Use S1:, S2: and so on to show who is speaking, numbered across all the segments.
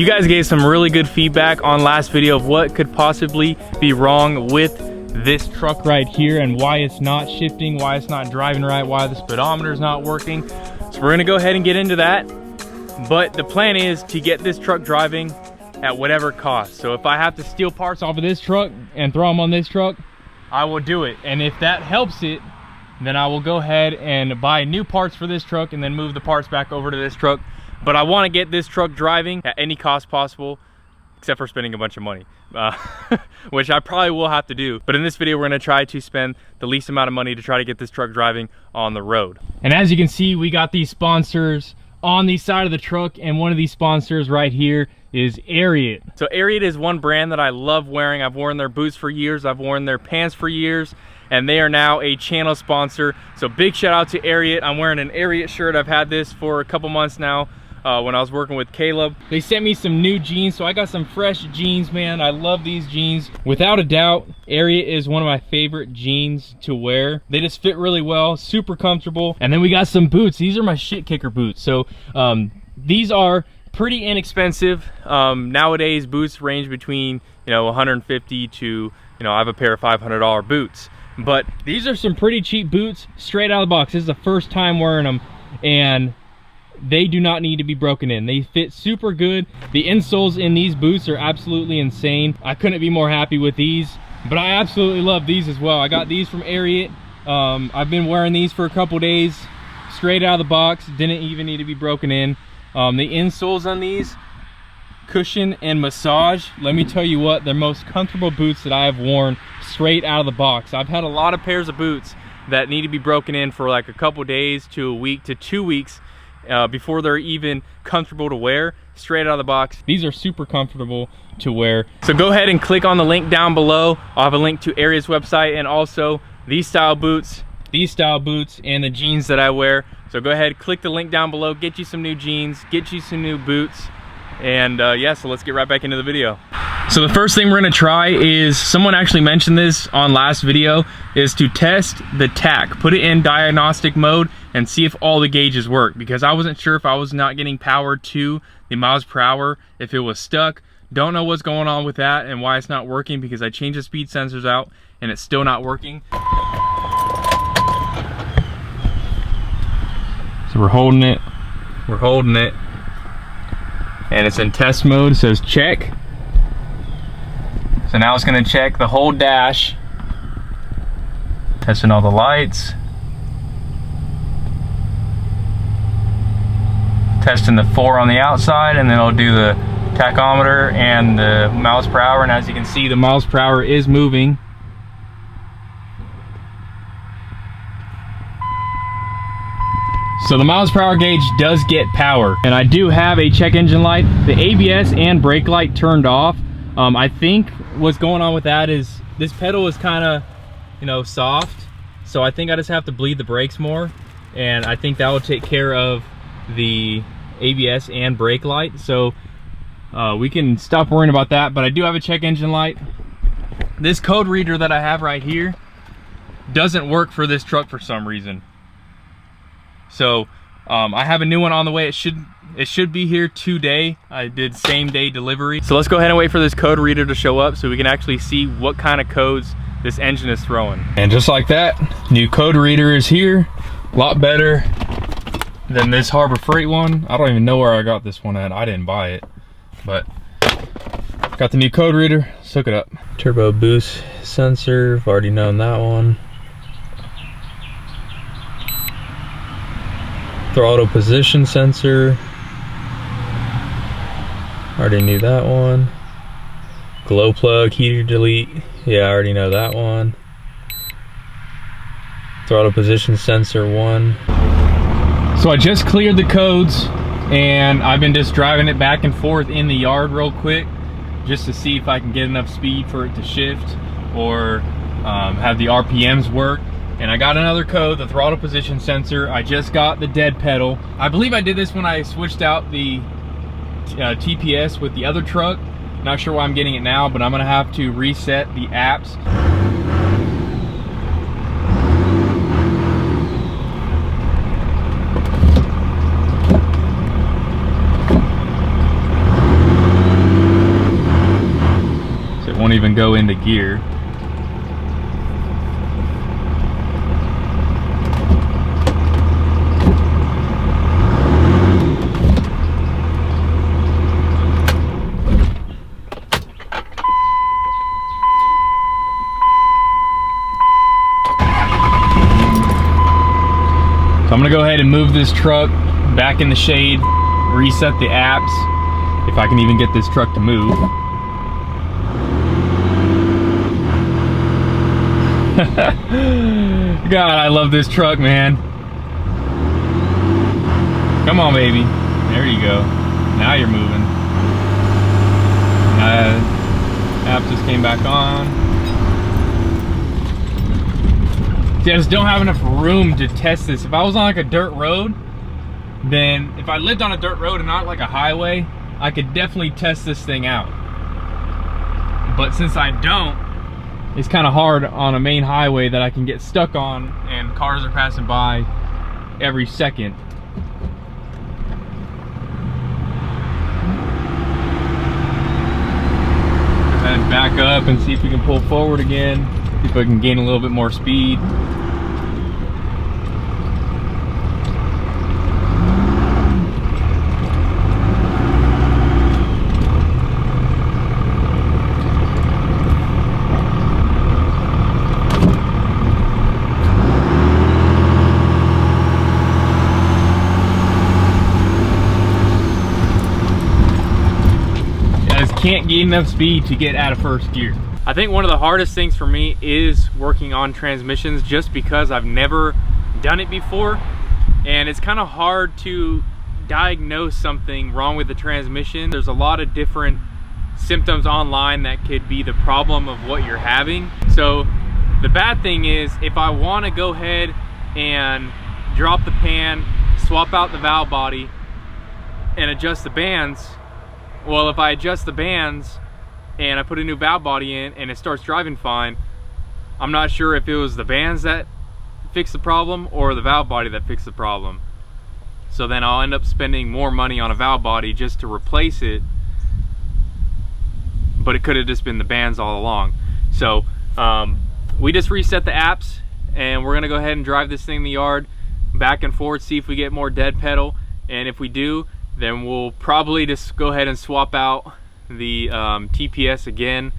S1: You guys gave some really good feedback on last video of what could possibly be wrong with this truck right here and why it's not shifting, why it's not driving right, why the speedometer is not working. So we're gonna go ahead and get into that. But the plan is to get this truck driving at whatever cost. So if I have to steal parts off of this truck and throw them on this truck, I will do it. And if that helps it, then I will go ahead and buy new parts for this truck and then move the parts back over to this truck. But I want to get this truck driving at any cost possible, except for spending a bunch of money, which I probably will have to do. But in this video, we're going to try to spend the least amount of money to try to get this truck driving on the road. And as you can see, we got these sponsors on the side of the truck, and one of these sponsors right here is Ariat. So Ariat is one brand that I love wearing. I've worn their boots for years, I've worn their pants for years, and they are now a channel sponsor. So big shout out to Ariat. I'm wearing an Ariat shirt. I've had this for a couple months now. When I was working with Caleb. They sent me some new jeans, so I got some fresh jeans, man. I love these jeans. Without a doubt, Ariat is one of my favorite jeans to wear. They just fit really well, super comfortable. And then we got some boots. These are my shit kicker boots. So these are pretty inexpensive. Nowadays, boots range between, you know, 150 to, you know, I have a pair of $500 boots. But these are some pretty cheap boots straight out of the box. This is the first time wearing them, and they do not need to be broken in. They fit super good. The insoles in these boots are absolutely insane. I couldn't be more happy with these, but I absolutely love these as well. I got these from Ariat. I've been wearing these for a couple days, straight out of the box. Didn't even need to be broken in. The insoles on these, cushion and massage. Let me tell you what, they're most comfortable boots that I have worn straight out of the box. I've had a lot of pairs of boots that need to be broken in for like a couple days to a week to 2 weeks before they're even comfortable to wear. Straight out of the box, these are super comfortable to wear. So go ahead and click on the link down below. I'll have a link to Ariat's website and also these style boots, and the jeans that I wear. So go ahead, click the link down below, get you some new jeans, get you some new boots, and yeah, so let's get right back into the video. So the first thing we're gonna try is, someone actually mentioned this on last video, is to test the tach. Put it in diagnostic mode and see if all the gauges work, because I wasn't sure if I was not getting power to the miles per hour, if it was stuck. Don't know what's going on with that and why it's not working, because I changed the speed sensors out and it's still not working. So we're holding it, and it's in test mode. It says check. So now it's gonna check the whole dash, testing all the lights, testing the 4 on the outside, and then it'll do the tachometer and the miles per hour. And as you can see, the miles per hour is moving. So the miles per hour gauge does get power, and I do have a check engine light. The ABS and brake light turned off. I think what's going on with that is this pedal is kind of, you know, soft. So I think I just have to bleed the brakes more, and I think that will take care of the ABS and brake light. So we can stop worrying about that. But I do have a check engine light. This code reader that I have right here doesn't work for this truck for some reason. So I have a new one on the way. It should be here today. I did same day delivery. So let's go ahead and wait for this code reader to show up so we can actually see what kind of codes this engine is throwing. And just like that, new code reader is here. A lot better than this Harbor Freight one. I don't even know where I got this one at. I didn't buy it, but got the new code reader. Let's hook it up. Turbo boost sensor, I've already known that one. Throttle position sensor, already knew that one. Glow plug, heater delete, yeah, I already know that one. Throttle position sensor 1. So I just cleared the codes, and I've been just driving it back and forth in the yard real quick, just to see if I can get enough speed for it to shift or have the RPMs work. And I got another code, the throttle position sensor. I just got the dead pedal. I believe I did this when I switched out the TPS with the other truck. Not sure why I'm getting it now, but I'm gonna have to reset the apps. won't even go into gear. So I'm gonna go ahead and move this truck back in the shade, reset the apps, if I can even get this truck to move. God, I love this truck, man. Come on, baby. There you go. Now you're moving. App just came back on. See, I just don't have enough room to test this. If I was on like a dirt road, then if I lived on a dirt road and not like a highway, I could definitely test this thing out. But since I don't, it's kind of hard on a main highway that I can get stuck on and cars are passing by every second. Go ahead and back up and see if we can pull forward again. See if I can gain a little bit more speed. Can't gain enough speed to get out of first gear. I think one of the hardest things for me is working on transmissions, just because I've never done it before, and it's kind of hard to diagnose something wrong with the transmission. There's a lot of different symptoms online that could be the problem of what you're having. So the bad thing is, if I want to go ahead and drop the pan, swap out the valve body, and adjust the bands, well, if I adjust the bands and I put a new valve body in and it starts driving fine, I'm not sure if it was the bands that fixed the problem or the valve body that fixed the problem. So then I'll end up spending more money on a valve body just to replace it, but it could have just been the bands all along. So we just reset the apps and we're gonna go ahead and drive this thing in the yard back and forth, see if we get more dead pedal, and if we do, then we'll probably just go ahead and swap out the TPS again,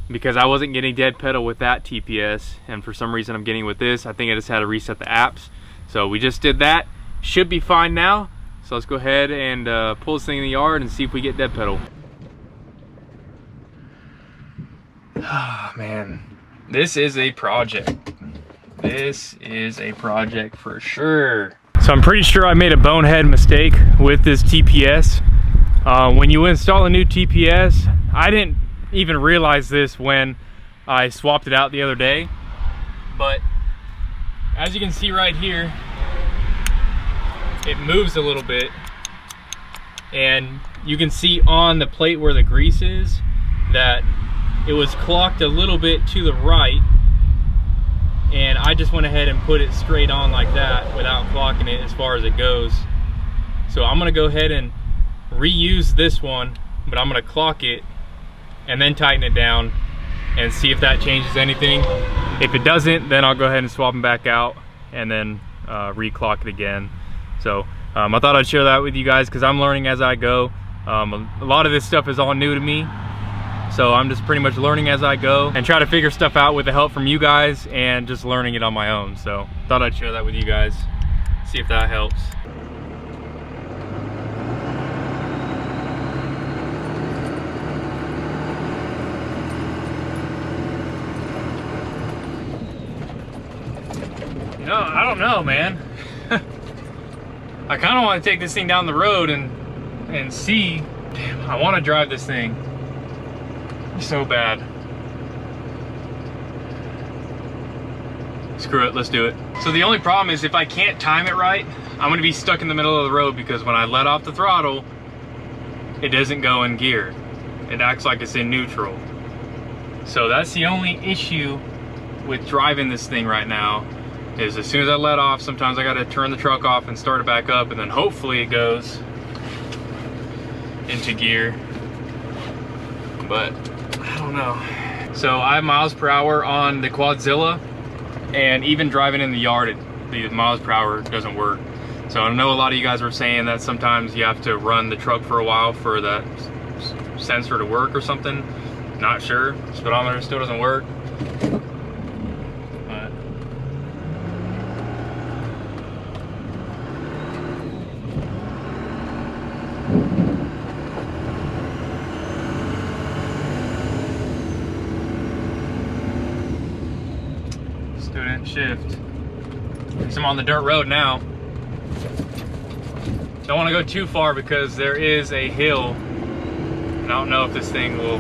S1: because I wasn't getting dead pedal with that TPS, and for some reason I'm getting with this. I think I just had to reset the apps. So we just did that. Should be fine now. So let's go ahead and pull this thing in the yard and see if we get dead pedal. Ah, man, this is a project. This is a project for sure. So I'm pretty sure I made a bonehead mistake with this TPS. When you install a new TPS, I didn't even realize this when I swapped it out the other day, but as you can see right here, it moves a little bit, and you can see on the plate where the grease is that it was clocked a little bit to the right, and I just went ahead and put it straight on like that without clocking it as far as it goes. So I'm gonna go ahead and reuse this one, but I'm gonna clock it and then tighten it down and see if that changes anything. If it doesn't, then I'll go ahead and swap them back out and then re-clock it again. So I thought I'd share that with you guys because I'm learning as I go. A lot of this stuff is all new to me. So I'm just pretty much learning as I go and try to figure stuff out with the help from you guys and just learning it on my own. So thought I'd share that with you guys, see if that helps. You know, I don't know, man. I kind of want to take this thing down the road and see. Damn, I want to drive this thing so bad. Screw it, let's do it. So the only problem is if I can't time it right, I'm gonna be stuck in the middle of the road, because when I let off the throttle, it doesn't go in gear. It acts like it's in neutral. So that's the only issue with driving this thing right now, is as soon as I let off, sometimes I gotta turn the truck off and start it back up, and then hopefully it goes into gear. But I don't know. So I have miles per hour on the Quadzilla, and even driving in the yard, the miles per hour doesn't work. So I know a lot of you guys were saying that sometimes you have to run the truck for a while for that sensor to work or something. Not sure. Speedometer still doesn't work. But student shift. I'm on the dirt road now. Don't want to go too far because there is a hill. And I don't know if this thing will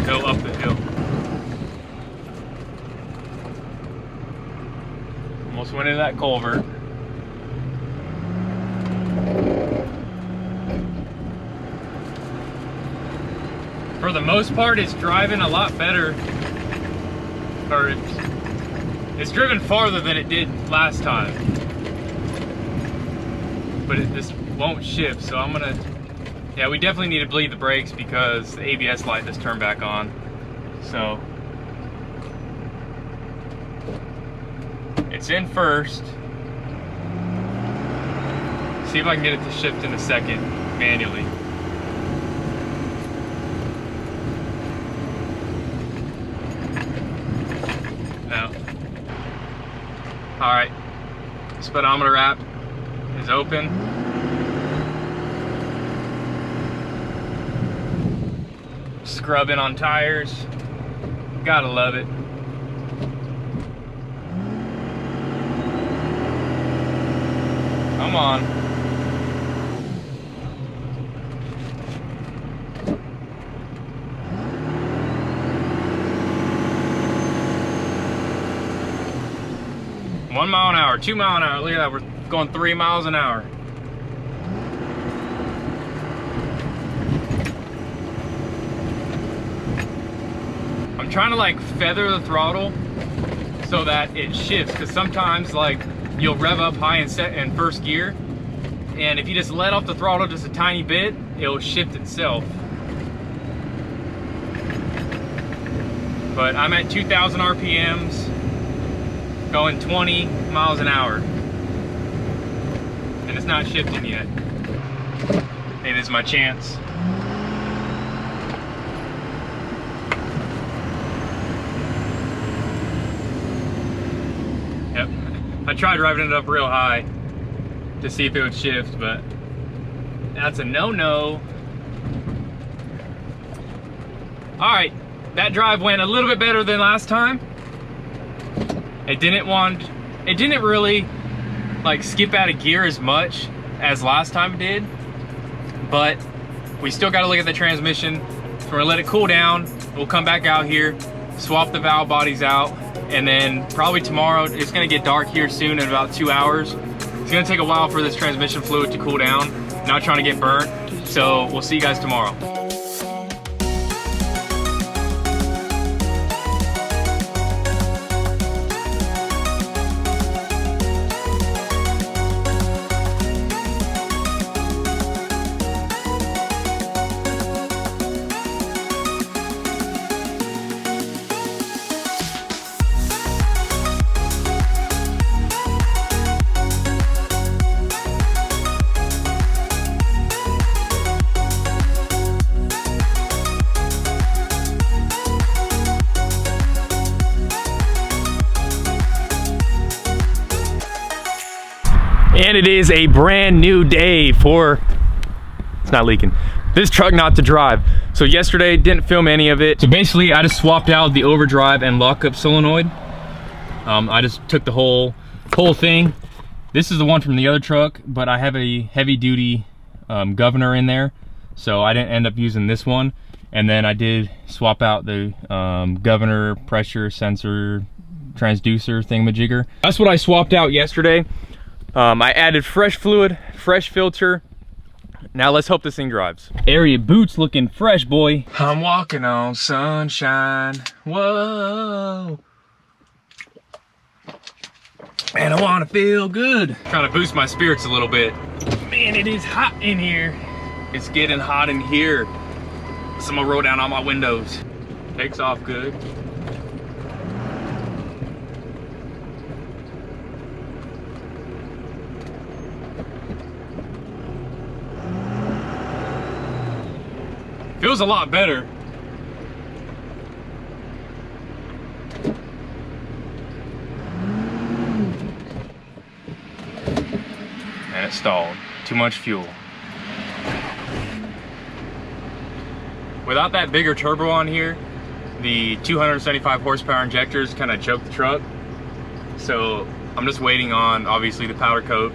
S1: go up the hill. Almost went into that culvert. For the most part, it's driving a lot better. Or it's driven farther than it did last time. But it just won't shift, so I'm gonna, yeah, we definitely need to bleed the brakes because the ABS light just turned back on. So it's in first. See if I can get it to shift in a second manually. No. All right, speedometer app is open. Scrubbing on tires. Gotta love it. Come on. One mile an hour, 2 mile an hour. Look at that, we're going 3 miles an hour. I'm trying to like feather the throttle so that it shifts, because sometimes like you'll rev up high and set in first gear, and if you just let off the throttle just a tiny bit, it'll shift itself. But I'm at 2,000 RPMs, going 20 miles an hour, and it's not shifting yet. Maybe this is my chance. Yep, I tried driving it up real high to see if it would shift, but that's a no-no. All right, that drive went a little bit better than last time. It didn't really like skip out of gear as much as last time it did, but we still got to look at the transmission. So we're gonna let it cool down. We'll come back out here, swap the valve bodies out, and then probably tomorrow, it's gonna get dark here soon in about 2 hours. It's gonna take a while for this transmission fluid to cool down. Not trying to get burnt, so we'll see you guys tomorrow. And it is a brand new day for, it's not leaking, this truck not to drive. So yesterday, didn't film any of it. So basically, I just swapped out the overdrive and lockup solenoid. I just took the whole thing. This is the one from the other truck, but I have a heavy duty governor in there. So I didn't end up using this one. And then I did swap out the governor, pressure, sensor, transducer thingamajigger. That's what I swapped out yesterday. I added fresh fluid, fresh filter. Now let's hope this thing drives. Area boots looking fresh, boy. I'm walking on sunshine. Whoa. And I wanna feel good. Trying to boost my spirits a little bit. Man, it is hot in here. It's getting hot in here. So I'm gonna roll down all my windows. Takes off good. Feels a lot better. And it stalled. Too much fuel. Without that bigger turbo on here, the 275 horsepower injectors kind of choke the truck. So I'm just waiting on, obviously, the powder coat.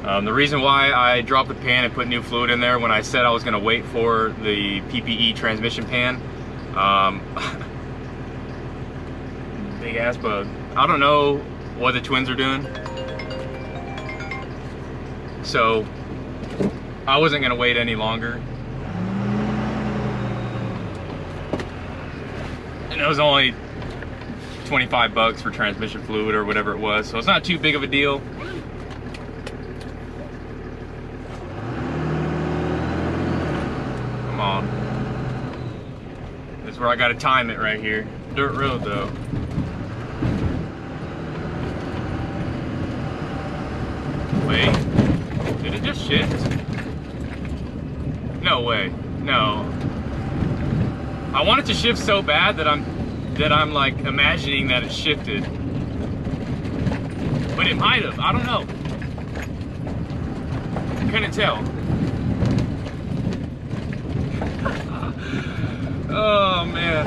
S1: The reason why I dropped the pan and put new fluid in there when I said I was gonna wait for the PPE transmission pan, big ass bug. I don't know what the twins are doing. So I wasn't gonna wait any longer. And it was only 25 bucks for transmission fluid or whatever it was. So it's not too big of a deal. Come on. This is where I gotta time it right here. Dirt road though. Wait, did it just shift? No way, no. I want it to shift so bad that I'm like imagining that it shifted. But it might have, I don't know. Couldn't tell. Oh man.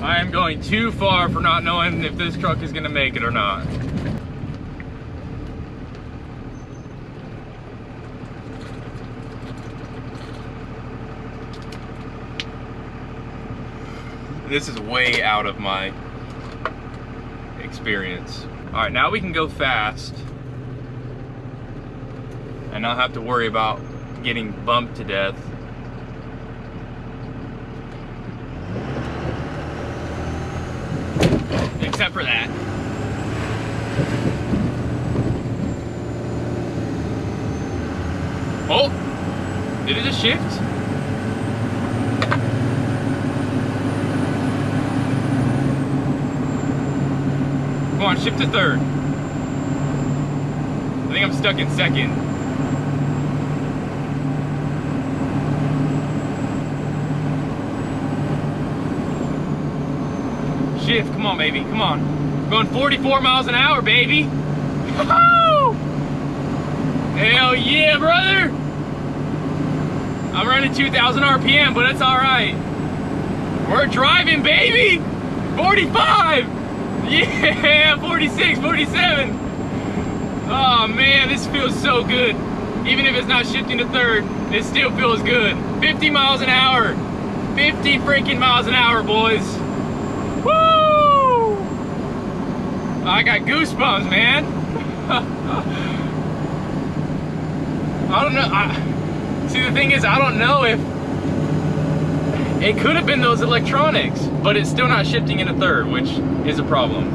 S1: I am going too far for not knowing if this truck is gonna make it or not. This is way out of my experience. All right, now we can go fast and not have to worry about getting bumped to death. Except for that. Oh, did it just shift? Come on, shift to third. I think I'm stuck in second. Shift, come on, baby, come on. I'm going 44 miles an hour, baby. Woo-hoo! Hell yeah, brother. I'm running 2,000 RPM, but it's all right. We're driving, baby. 45. Yeah, 46, 47. Oh man, this feels so good. Even if it's not shifting to third, it still feels good. 50 miles an hour. 50 freaking miles an hour, boys. Woo! I got goosebumps, man. I don't know. See, the thing is, I don't know if it could have been those electronics, but it's still not shifting into third, which is a problem.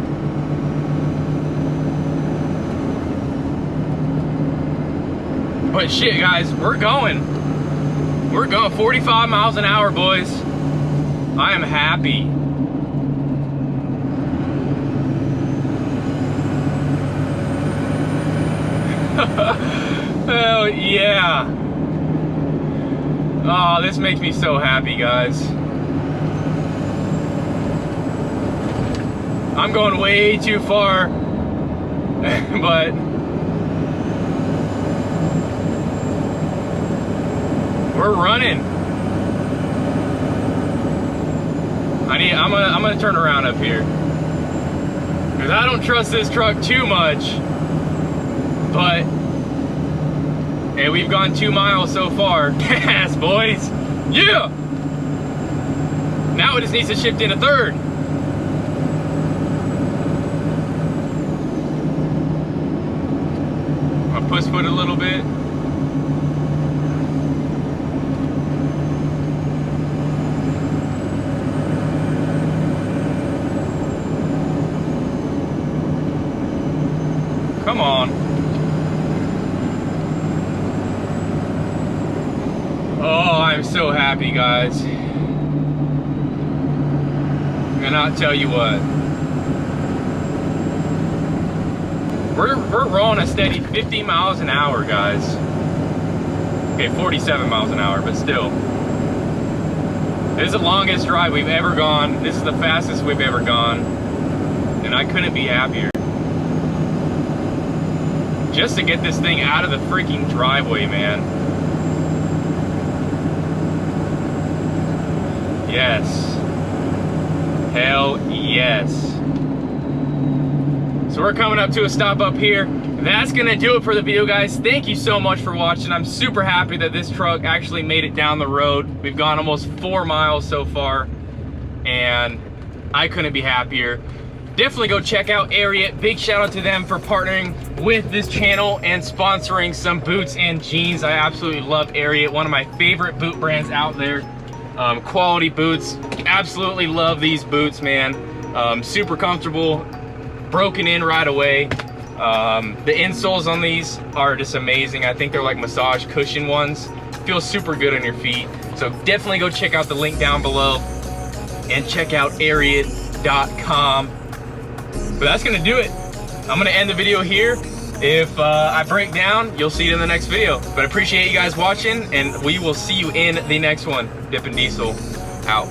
S1: But shit, guys, we're going 45 miles an hour, boys. I am happy. Hell yeah. Oh, this makes me so happy, guys. I'm going way too far, but we're running. I'm gonna turn around up here, because I don't trust this truck too much. But hey, we've gone 2 miles so far. Yes, boys. Yeah. Now it just needs to shift into third. I'll push foot a little bit. Come on. I'm so happy, guys. Cannot tell you what. We're rolling a steady 50 miles an hour, guys. Okay, 47 miles an hour, but still. This is the longest drive we've ever gone. This is the fastest we've ever gone. And I couldn't be happier. Just to get this thing out of the freaking driveway, man. Yes. Hell yes. So we're coming up to a stop up here. That's gonna do it for the video, guys. Thank you so much for watching. I'm super happy that this truck actually made it down the road. We've gone almost 4 miles so far, and I couldn't be happier. Definitely go check out Ariat. Big shout out to them for partnering with this channel and sponsoring some boots and jeans. I absolutely love Ariat, one of my favorite boot brands out there. Quality boots. Absolutely love these boots, man. Super comfortable, broken in right away. The insoles on these are just amazing. I think they're like massage cushion ones. Feel super good on your feet. So definitely go check out the link down below and check out Ariat.com. But that's gonna do it. I'm gonna end the video here. If I break down, you'll see it in the next video. But I appreciate you guys watching, and we will see you in the next one. Dippin' Diesel out.